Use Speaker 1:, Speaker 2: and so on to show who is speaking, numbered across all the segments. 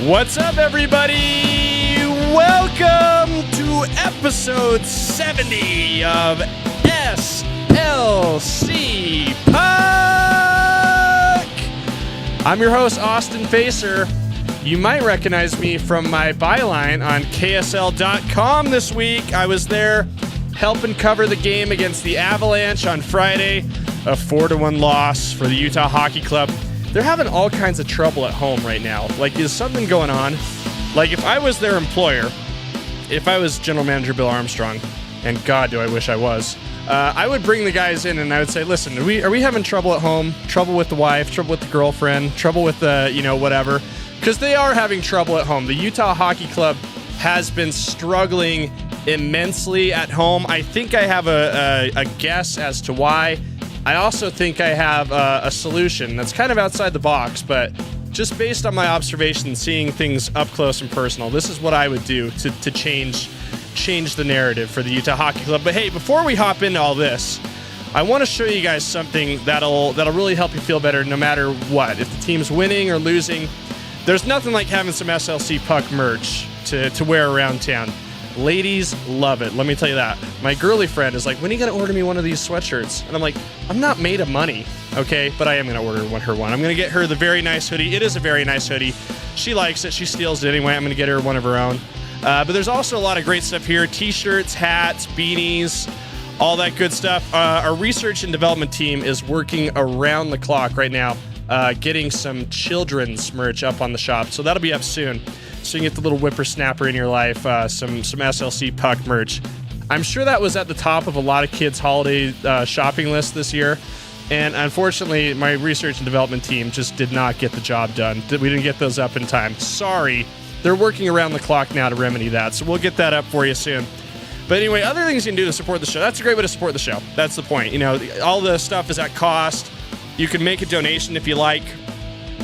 Speaker 1: What's up, everybody? Welcome to episode 70 of SLC Puck. I'm your host, Austin Facer. You might recognize me from my byline on KSL.com this week. I was there helping cover the game against the Avalanche on Friday, a 4-1 loss for the Utah Hockey Club. They're having all kinds of trouble at home right now. Like, is something going on? Like, if I was their employer, if I was general manager Bill Armstrong, and God, do I wish I was, I would bring the guys in and I would say, listen, are we having trouble at home? Trouble with the wife, trouble with the girlfriend, trouble with the, whatever. Because they are having trouble at home. The Utah Hockey Club has been struggling immensely at home. I think I have a guess as to why. I also think I have a solution that's kind of outside the box, but just based on my observation, seeing things up close and personal, this is what I would do to change the narrative for the Utah Hockey Club. But hey, before we hop into all this, I want to show you guys something that'll really help you feel better no matter what. If the team's winning or losing, there's nothing like having some SLC Puck merch to wear around town. Ladies love it. Let me tell you that. My girly friend is like, when are you going to order me one of these sweatshirts? And I'm like, I'm not made of money, okay? But I am going to order her one. I'm going to get her the very nice hoodie. It is a very nice hoodie. She likes it. She steals it anyway. I'm going to get her one of her own. But there's also a lot of great stuff here. T-shirts, hats, beanies, all that good stuff. Our research and development team is working around the clock right now, getting some children's merch up on the shop. So that'll be up soon. So you can get the little whippersnapper in your life, some SLC Puck merch. I'm sure that was at the top of a lot of kids' holiday shopping list this year. And unfortunately, my research and development team just did not get the job done. We didn't get those up in time. Sorry. They're working around the clock now to remedy that. So we'll get that up for you soon. But anyway, other things you can do to support the show. That's a great way to support the show. That's the point. All the stuff is at cost. You can make a donation if you like.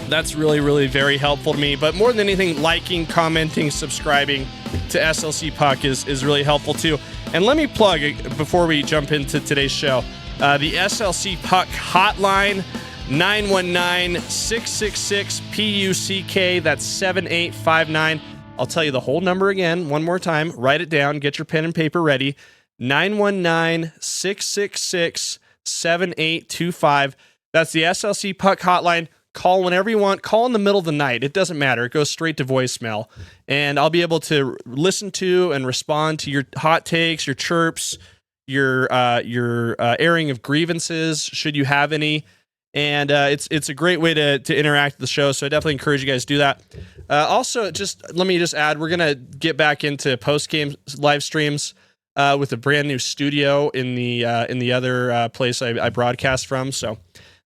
Speaker 1: That's really, really very helpful to me. But more than anything, liking, commenting, subscribing to SLC Puck is really helpful too. And let me plug, before we jump into today's show, the SLC Puck hotline, 919-666-PUCK. That's 7859. I'll tell you the whole number again, one more time. Write it down. Get your pen and paper ready. 919-666-7825. That's the SLC Puck hotline. Call whenever you want. Call in the middle of the night. It doesn't matter. It goes straight to voicemail. And I'll be able to listen to and respond to your hot takes, your chirps, your airing of grievances, should you have any. And it's a great way to interact with the show. So I definitely encourage you guys to do that. Also, let me add, we're going to get back into post-game live streams with a brand new studio in the other place I broadcast from. So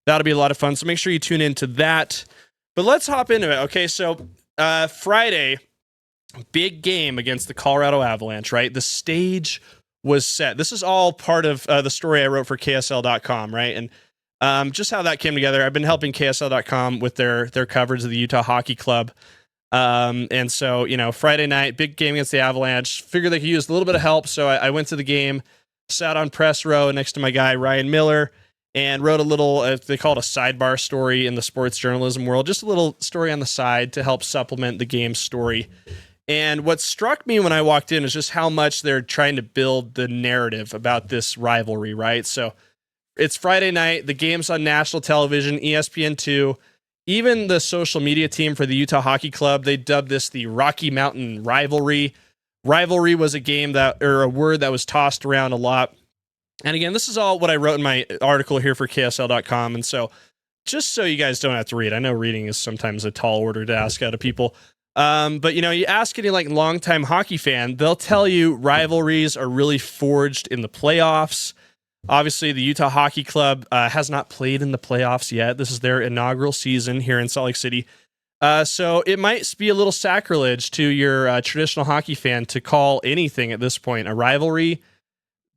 Speaker 1: that'll be a lot of fun. So make sure you tune into that. But let's hop into it. Okay, so Friday, big game against the Colorado Avalanche, right? The stage was set. This is all part of the story I wrote for KSL.com, right? And just how that came together. I've been helping KSL.com with their coverage of the Utah Hockey Club. And so, Friday night, big game against the Avalanche. Figured they could use a little bit of help. So I went to the game, sat on press row next to my guy, Ryan Miller, and wrote a little, they call it a sidebar story in the sports journalism world, just a little story on the side to help supplement the game story. And what struck me when I walked in is just how much they're trying to build the narrative about this rivalry, right? So it's Friday night, the game's on national television, ESPN2, even the social media team for the Utah Hockey Club, they dubbed this the Rocky Mountain Rivalry. Rivalry was a word that was tossed around a lot. And again, this is all what I wrote in my article here for KSL.com. And so just so you guys don't have to read, I know reading is sometimes a tall order to ask out of people. But you ask any longtime hockey fan, they'll tell you rivalries are really forged in the playoffs. Obviously, the Utah Hockey Club has not played in the playoffs yet. This is their inaugural season here in Salt Lake City. So it might be a little sacrilege to your traditional hockey fan to call anything at this point a rivalry.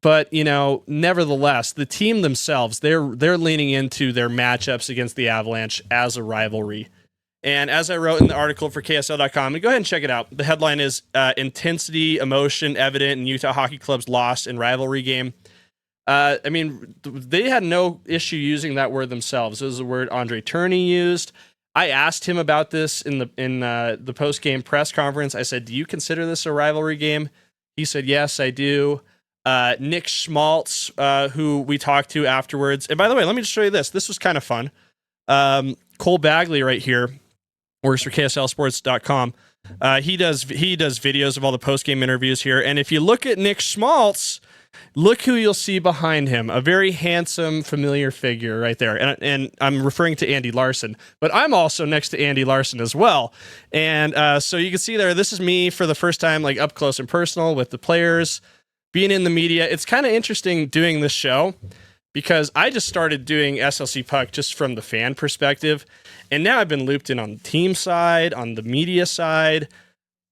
Speaker 1: But, nevertheless, the team themselves, they're leaning into their matchups against the Avalanche as a rivalry. And as I wrote in the article for KSL.com, and go ahead and check it out. The headline is Intensity, Emotion Evident in Utah Hockey Club's Loss in Rivalry Game. They had no issue using that word themselves. It was the word Andre Tourigny used. I asked him about this in the post game press conference. I said, "Do you consider this a rivalry game?" He said, "Yes, I do." Nick Schmaltz, who we talked to afterwards, and by the way, let me just show you this. This was kind of fun. Cole Bagley right here works for KSLSports.com. He does videos of all the post game interviews here, and if you look at Nick Schmaltz, look who you'll see behind him. A very handsome, familiar figure right there. And I'm referring to Andy Larson, but I'm also next to Andy Larson as well. And so you can see there, this is me for the first time, like up close and personal with the players, being in the media. It's kind of interesting doing this show because I just started doing SLC Puck just from the fan perspective. And now I've been looped in on the team side, on the media side.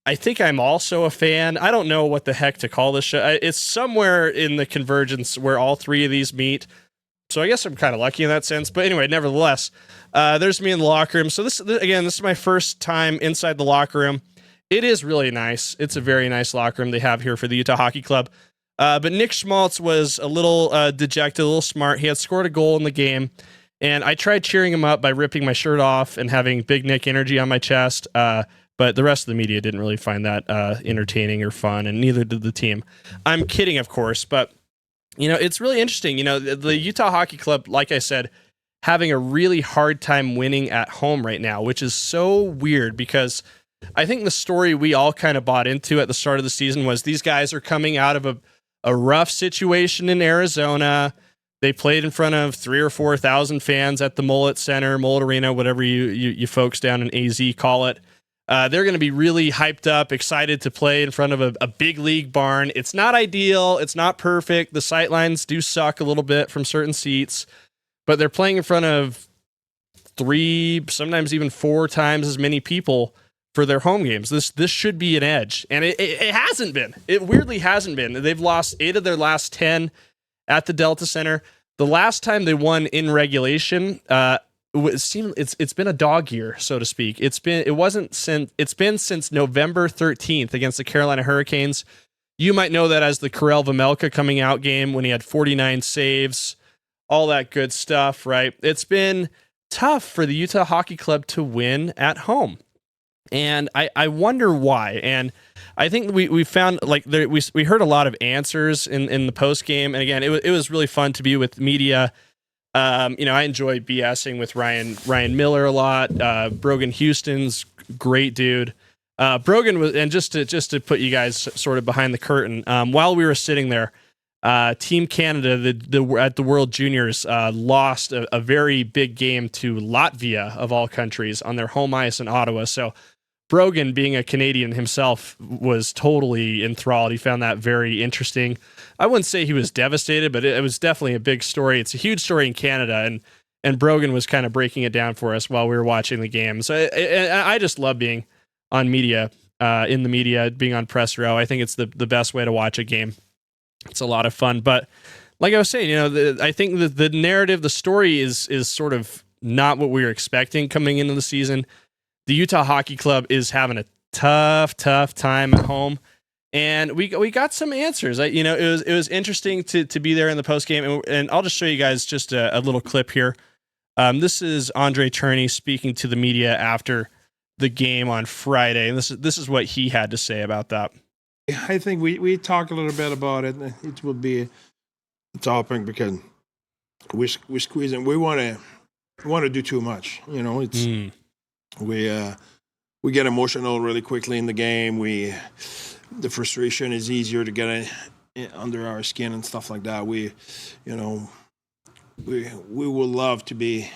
Speaker 1: I think I'm also a fan. I don't know what the heck to call this show. It's somewhere in the convergence where all three of these meet. So I guess I'm kind of lucky in that sense. But anyway, nevertheless, there's me in the locker room. So this is my first time inside the locker room. It is really nice. It's a very nice locker room they have here for the Utah Hockey Club. But Nick Schmaltz was a little dejected, a little smart. He had scored a goal in the game. And I tried cheering him up by ripping my shirt off and having Big Nick energy on my chest. But the rest of the media didn't really find that entertaining or fun, and neither did the team. I'm kidding, of course, but it's really interesting. The Utah Hockey Club, like I said, having a really hard time winning at home right now, which is so weird because I think the story we all kind of bought into at the start of the season was these guys are coming out of a rough situation in Arizona. They played in front of 3,000 or 4,000 fans at the Mullet Center, Mullet Arena, whatever you folks down in AZ call it. They're going to be really hyped up, excited to play in front of a big league barn. It's not ideal. It's not perfect. The sightlines do suck a little bit from certain seats, but they're playing in front of 3, sometimes even 4 times as many people for their home games. This should be an edge, and it hasn't been. It weirdly hasn't been. They've lost 8 of their last 10 at the Delta Center. The last time they won in regulation, it's been a dog year, so to speak. It's been since November 13th against the Carolina Hurricanes. You might know that as the Karel Vejmelka coming out game when he had 49 saves, all that good stuff, right? It's been tough for the Utah Hockey Club to win at home. And I wonder why. And I think we found we heard a lot of answers in the post game. And again, it was really fun to be with media. I enjoy BSing with Ryan Miller a lot. Brogan Houston's great dude. Brogan was, and just to put you guys sort of behind the curtain, while we were sitting there, Team Canada at the World Juniors lost a very big game to Latvia of all countries on their home ice in Ottawa. So Brogan, being a Canadian himself, was totally enthralled. He found that very interesting. I wouldn't say he was devastated, but it was definitely a big story. It's a huge story in Canada, and Brogan was kind of breaking it down for us while we were watching the game. So I just love being on media, in the media, being on press row. I think it's the best way to watch a game. It's a lot of fun. But like I was saying, I think the narrative, the story is sort of not what we were expecting coming into the season. The Utah Hockey Club is having a tough time at home. And we got some answers. It was interesting to be there in the post game, and I'll just show you guys just a little clip here. This is Andre Tourigny speaking to the media after the game on Friday, and this is what he had to say about that.
Speaker 2: I think we talk a little bit about it. It will be a topic because we're squeezing. We want to do too much. It's we get emotional really quickly in the game. The frustration is easier to get under our skin and stuff like that. We would love to be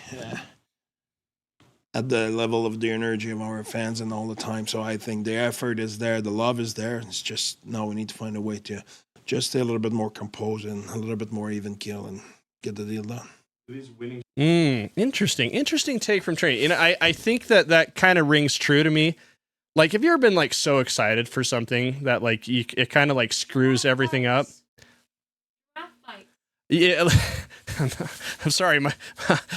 Speaker 2: at the level of the energy of our fans and all the time. So I think the effort is there, the love is there. It's just now we need to find a way to just stay a little bit more composed and a little bit more even keel and get the deal done.
Speaker 1: Interesting take from Trey. I think that kind of rings true to me. Like, have you ever been so excited for something that it kind of screws everything up? Yeah, I'm sorry.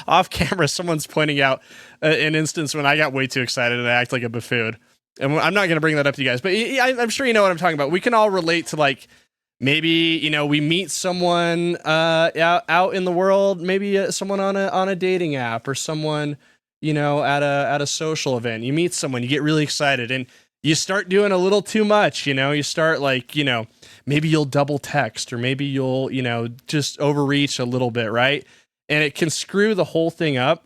Speaker 1: Off camera, someone's pointing out an instance when I got way too excited and I act like a buffoon. And I'm not going to bring that up to you guys, but I'm sure you know what I'm talking about. We can all relate to maybe we meet someone out in the world, maybe someone on a dating app, or someone at a social event. You meet someone, you get really excited, and you start doing a little too much. You start maybe you'll double text, or maybe you'll just overreach a little bit, right? And it can screw the whole thing up.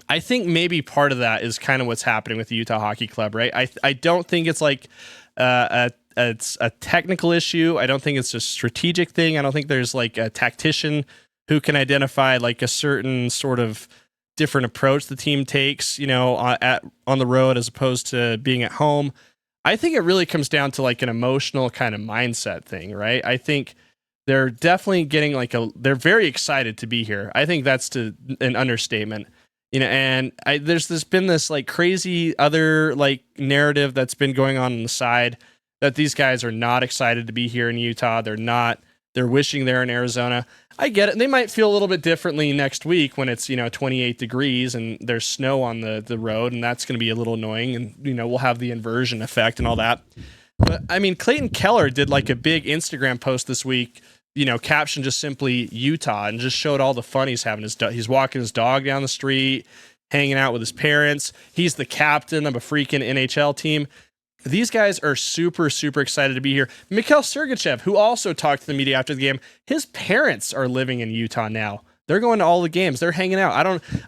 Speaker 1: I think maybe part of that is kind of what's happening with the Utah Hockey Club, right? I don't think it's like it's a technical issue. I don't think it's a strategic thing. I don't think there's like a tactician who can identify like a certain sort of different approach the team takes, on the road as opposed to being at home. I think it really comes down to like an emotional kind of mindset thing, right? I think they're definitely getting they're very excited to be here. I think that's an understatement. And there's been this like crazy other like narrative that's been going on the side that these guys are not excited to be here in Utah. They're wishing they're in Arizona. I get it. They might feel a little bit differently next week when it's, 28 degrees and there's snow on the road, and that's going to be a little annoying, and, we'll have the inversion effect and all that. But I mean, Clayton Keller did like a big Instagram post this week, captioned just simply Utah, and just showed all the fun he's having. He's walking his dog down the street, hanging out with his parents. He's the captain of a freaking NHL team. These guys are super, super excited to be here. Mikhail Sergachev, who also talked to the media after the game, his parents are living in Utah now. They're going to all the games. They're hanging out.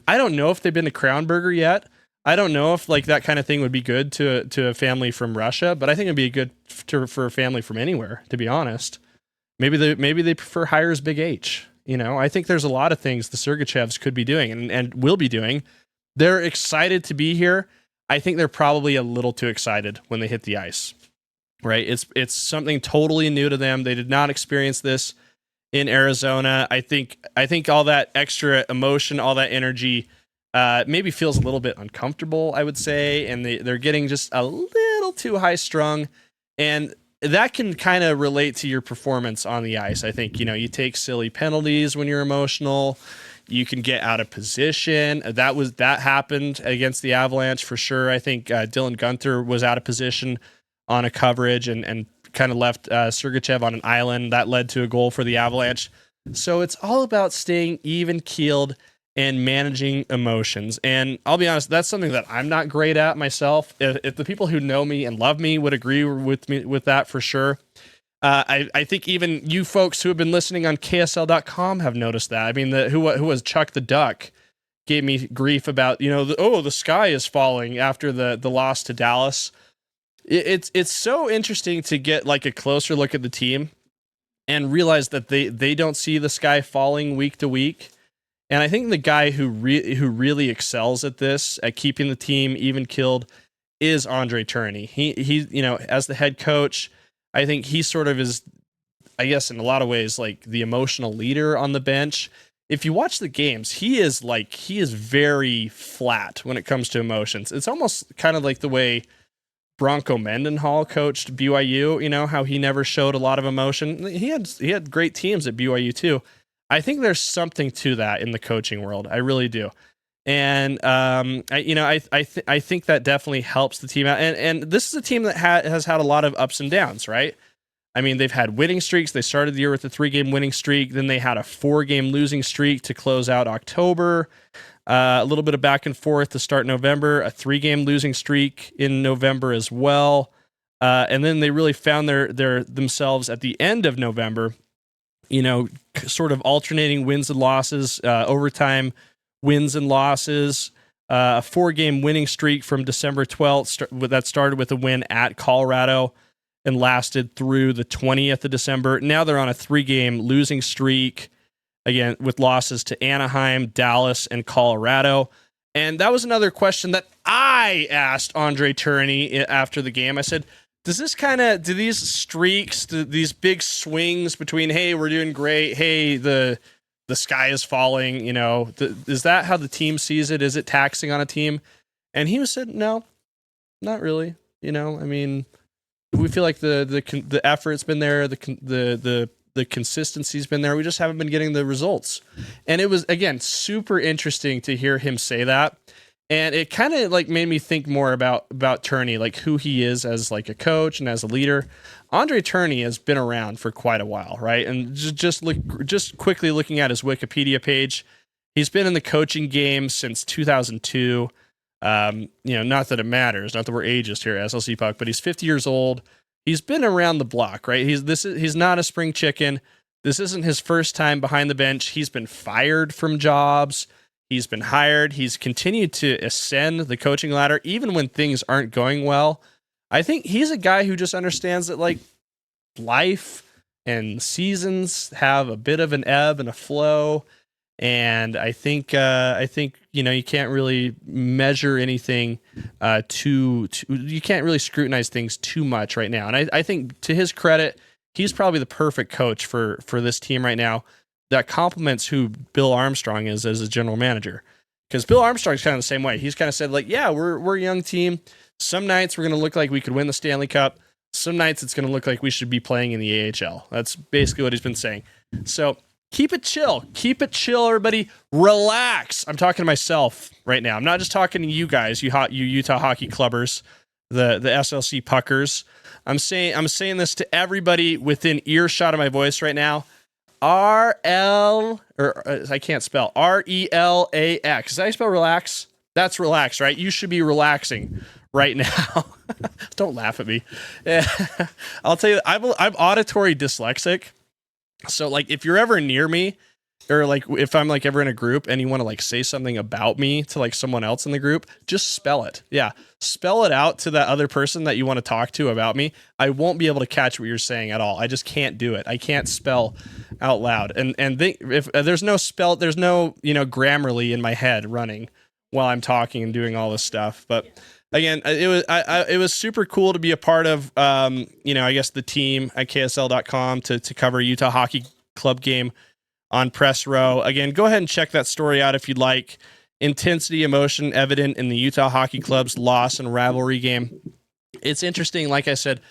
Speaker 1: I don't know if they've been to Crown Burger yet. I don't know if like that kind of thing would be good to a family from Russia, but I think it'd be good for a family from anywhere, to be honest. Maybe they prefer Hires Big H. I think there's a lot of things the Sergachevs could be doing and will be doing. They're excited to be here. I think they're probably a little too excited when they hit the ice, right? It's something totally new to them. They did not experience this in Arizona. I think all that extra emotion, all that energy, maybe feels a little bit uncomfortable, I would say, and they're getting just a little too high strung, and that can kind of relate to your performance on the ice. I think you take silly penalties when you're emotional. You can get out of position. That happened against the Avalanche for sure. I think Dylan Guenther was out of position on a coverage and kind of left Sergachev on an island. That led to a goal for the Avalanche. So it's all about staying even keeled and managing emotions. And I'll be honest, that's something that I'm not great at myself. If the people who know me and love me would agree with me with that for sure. I think even you folks who have been listening on KSL.com have noticed that. I mean, who was Chuck the Duck gave me grief about, the sky is falling after the loss to Dallas. It's so interesting to get like a closer look at the team and realize that they don't see the sky falling week to week. And I think the guy who really excels at this, at keeping the team even keeled, is Andre Tourigny. He as the head coach, I think he sort of is, I guess, in a lot of ways, like the emotional leader on the bench. If you watch the games, he is very flat when it comes to emotions. It's almost kind of like the way Bronco Mendenhall coached BYU, how he never showed a lot of emotion. He had great teams at BYU too. I think there's something to that in the coaching world. I really do. And I think that definitely helps the team out. And this is a team that has had a lot of ups and downs, right? I mean, they've had winning streaks. They started the year with a 3-game winning streak. Then they had a 4-game losing streak to close out October. A little bit of back and forth to start November. A 3-game losing streak in November as well. And then they really found themselves at the end of November. Sort of alternating wins and losses, overtime wins and losses, a 4-game winning streak from December 12th that started with a win at Colorado and lasted through the 20th of December. Now they're on a 3-game losing streak, again, with losses to Anaheim, Dallas, and Colorado. And that was another question that I asked Andre Tourigny after the game. I said, do these streaks, these big swings between, hey, we're doing great, hey, the sky is falling, is that how the team sees it? Is it taxing on a team? And he said, no, not really. I mean, we feel like the effort's been there, the consistency's been there. We just haven't been getting the results. And it was, again, super interesting to hear him say that. And it kind of like made me think more about Tourigny, like who he is as like a coach and as a leader. Andre Tourigny has been around for quite a while, right? And just quickly looking at his Wikipedia page, He's been in the coaching game since 2002. Not that it matters, not that we're ageist here at SLC Puck, but he's 50 years old. He's been around the block, right? He's not a spring chicken. This isn't his first time behind the bench. He's been fired from jobs. He's been hired. He's continued to ascend the coaching ladder, even when things aren't going well. I think he's a guy who just understands that, like, life and seasons have a bit of an ebb and a flow. And I think you can't really measure anything you can't really scrutinize things too much right now. And I think, to his credit, he's probably the perfect coach for this team right now that complements who Bill Armstrong is as a general manager. Because Bill Armstrong's kind of the same way. He's kind of said, like, yeah, we're a young team. Some nights we're going to look like we could win the Stanley Cup. Some nights it's going to look like we should be playing in the AHL. That's basically what he's been saying. So keep it chill. Keep it chill, everybody. Relax. I'm talking to myself right now. I'm not just talking to you guys, you Utah hockey clubbers, the SLC Puckers. I'm saying this to everybody within earshot of my voice right now. I can't spell. RELAX. Is that how you spell relax? That's relax, right? You should be relaxing right now. Don't laugh at me. I'll tell you, I'm auditory dyslexic. So, like, if you're ever near me, or like if I'm like ever in a group and you want to like say something about me to like someone else in the group, just spell it. Yeah. Spell it out to that other person that you want to talk to about me. I won't be able to catch what you're saying at all. I just can't do it. I can't spell out loud. And if there's no Grammarly in my head running while I'm talking and doing all this stuff. But again, it was super cool to be a part of, I guess the team at KSL.com to cover Utah Hockey Club game on press row. Again, go ahead and check that story out if you'd like. Intensity, emotion evident in the Utah Hockey Club's loss and rivalry game. It's interesting. Like I said,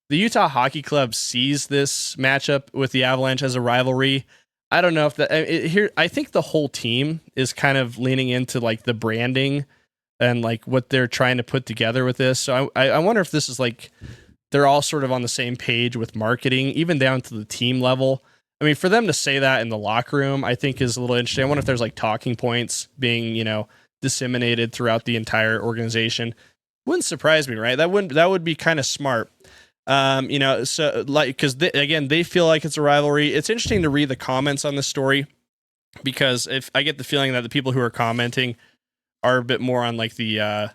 Speaker 1: the Utah Hockey Club sees this matchup with the Avalanche as a rivalry. I don't know if I think the whole team is kind of leaning into like the branding and like what they're trying to put together with this. So I wonder if this is like, they're all sort of on the same page with marketing, even down to the team level. I mean, for them to say that in the locker room, I think is a little interesting. I wonder if there's like talking points being, disseminated throughout the entire organization. Wouldn't surprise me, right? That would be kind of smart. So like, because they feel like it's a rivalry. It's interesting to read the comments on this story, because if I get the feeling that the people who are commenting are a bit more on like the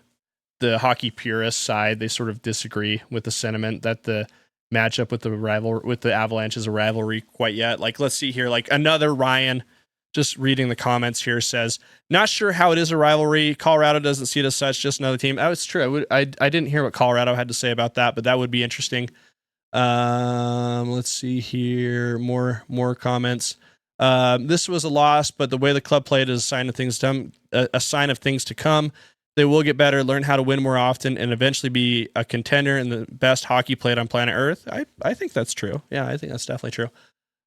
Speaker 1: hockey purist side. They sort of disagree with the sentiment that the matchup with the Avalanche is a rivalry quite yet. Like, let's see here. Like, another Ryan, just reading the comments here, says, not sure how it is a rivalry. Colorado doesn't see it as such, just another team. That was true. I didn't hear what Colorado had to say about that, but that would be interesting. Let's see here. More comments. This was a loss, but the way the club played is a sign of things to come. They will get better, learn how to win more often, and eventually be a contender and the best hockey played on planet Earth. I think that's true. Yeah, I think that's definitely true.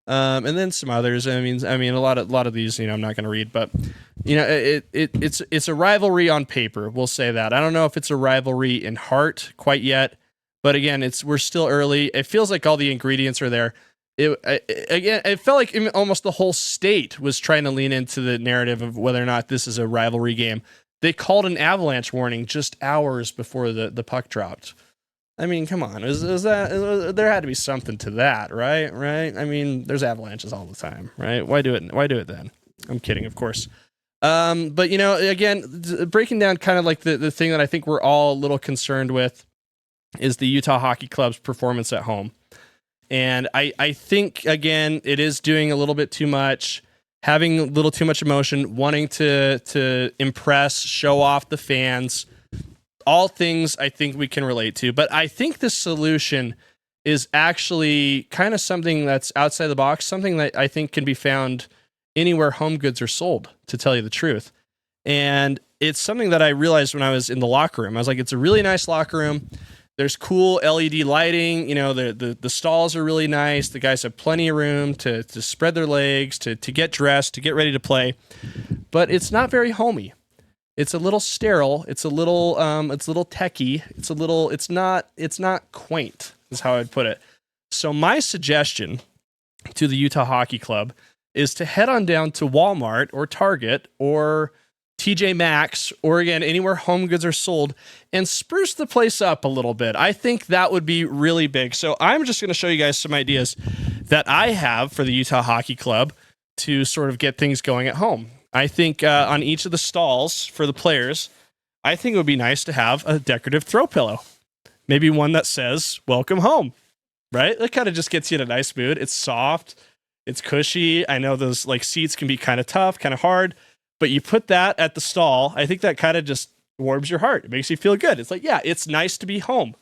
Speaker 1: And then some others. I mean, a lot of these, I'm not going to read, but it's a rivalry on paper. We'll say that. I don't know if it's a rivalry in heart quite yet, but again, we're still early. It feels like all the ingredients are there. It felt like almost the whole state was trying to lean into the narrative of whether or not this is a rivalry game. They called an avalanche warning just hours before the puck dropped. I mean, come on. There had to be something to that, right? Right? I mean, there's avalanches all the time, right? Why do it then? I'm kidding, of course. But, again, breaking down kind of like the thing that I think we're all a little concerned with is the Utah Hockey Club's performance at home. And I think, again, it is doing a little bit too much. Having a little too much emotion, wanting to impress, show off the fans, all things I think we can relate to. But I think the solution is actually kind of something that's outside the box, something that I think can be found anywhere home goods are sold, to tell you the truth. And it's something that I realized when I was in the locker room. I was like, it's a really nice locker room. There's cool LED lighting. The stalls are really nice. The guys have plenty of room to spread their legs, to get dressed, to get ready to play. But it's not very homey. It's a little sterile. It's a little techie. It's not quaint, is how I'd put it. So my suggestion to the Utah Hockey Club is to head on down to Walmart or Target or TJ Maxx, or again, anywhere home goods are sold, and spruce the place up a little bit. I think that would be really big. So I'm just going to show you guys some ideas that I have for the Utah Hockey Club to sort of get things going at home. I think on each of the stalls for the players, I think it would be nice to have a decorative throw pillow. Maybe one that says, "Welcome home," right? That kind of just gets you in a nice mood. It's soft. It's cushy. I know those like seats can be kind of tough, kind of hard. But you put that at the stall, I think that kind of just warms your heart. It makes you feel good. It's like, yeah, it's nice to be home.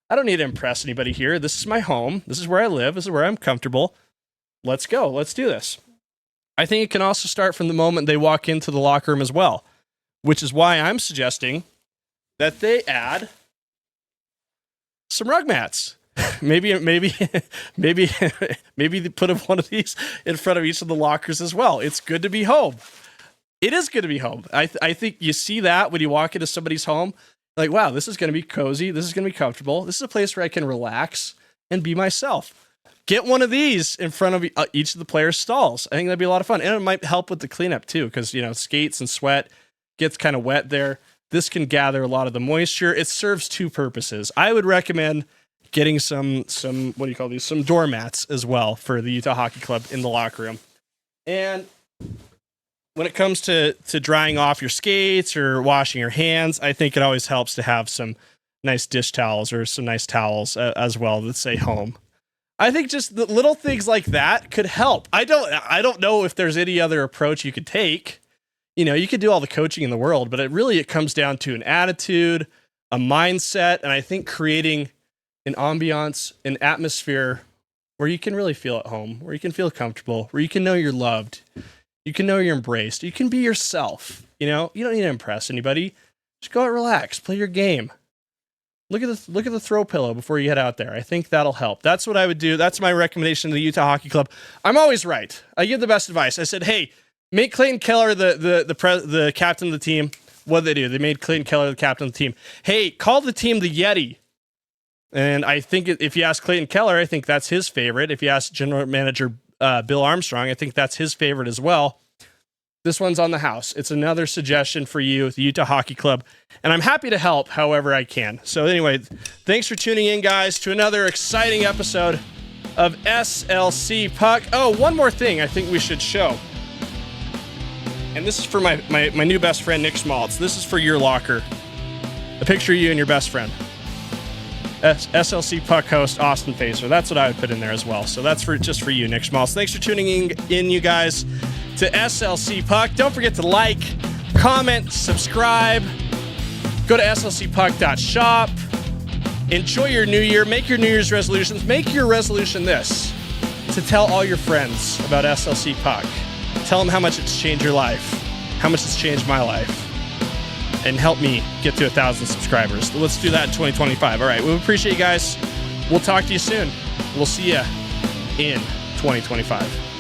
Speaker 1: I don't need to impress anybody here. This is my home. This is where I live. This is where I'm comfortable. Let's go. Let's do this. I think it can also start from the moment they walk into the locker room as well, which is why I'm suggesting that they add some rug mats. Maybe they put one of these in front of each of the lockers as well. It's good to be home. It is good to be home. I think you see that when you walk into somebody's home, like, wow, this is going to be cozy. This is going to be comfortable. This is a place where I can relax and be myself. Get one of these in front of each of the players' stalls. I think that'd be a lot of fun. And it might help with the cleanup too, because, skates and sweat gets kind of wet there. This can gather a lot of the moisture. It serves two purposes. I would recommend getting some what do you call these? Some doormats as well for the Utah Hockey Club in the locker room. And when it comes to drying off your skates or washing your hands, I think it always helps to have some nice dish towels or some nice towels as well that say home. I think just the little things like that could help. I don't know if there's any other approach you could take. You could do all the coaching in the world, but it comes down to an attitude, a mindset, and I think creating an ambiance, an atmosphere where you can really feel at home, where you can feel comfortable, where you can know you're loved. You can know you're embraced. You can be yourself. You don't need to impress anybody. Just go out, relax, play your game. Look at the throw pillow before you head out there. I think that'll help. That's what I would do. That's my recommendation to the Utah Hockey Club. I'm always right. I give the best advice. I said, hey, make Clayton Keller the captain of the team. What did they do? They made Clayton Keller the captain of the team. Hey, call the team the Yeti. And I think if you ask Clayton Keller, I think that's his favorite. If you ask General Manager Bill Armstrong, I think that's his favorite as well. This one's on the house. It's another suggestion for you, the Utah Hockey Club, and I'm happy to help however I can. So anyway, thanks for tuning in, guys, to another exciting episode of SLC Puck. Oh, one more thing I think we should show. And this is for my new best friend, Nick Schmaltz. This is for your locker. A picture of you and your best friend. SLC Puck host Austin Facer. That's what I would put in there as well. So that's just for you, Nick Schmaltz. Thanks for tuning in, you guys, to SLC Puck. Don't forget to like, comment, subscribe. Go to slcpuck.shop. Enjoy your new year. Make your New Year's resolutions. Make your resolution this: to tell all your friends about SLC Puck. Tell them how much it's changed your life, how much it's changed my life, and help me get to 1,000 subscribers. Let's do that in 2025. All right, we appreciate you guys. We'll talk to you soon. We'll see you in 2025.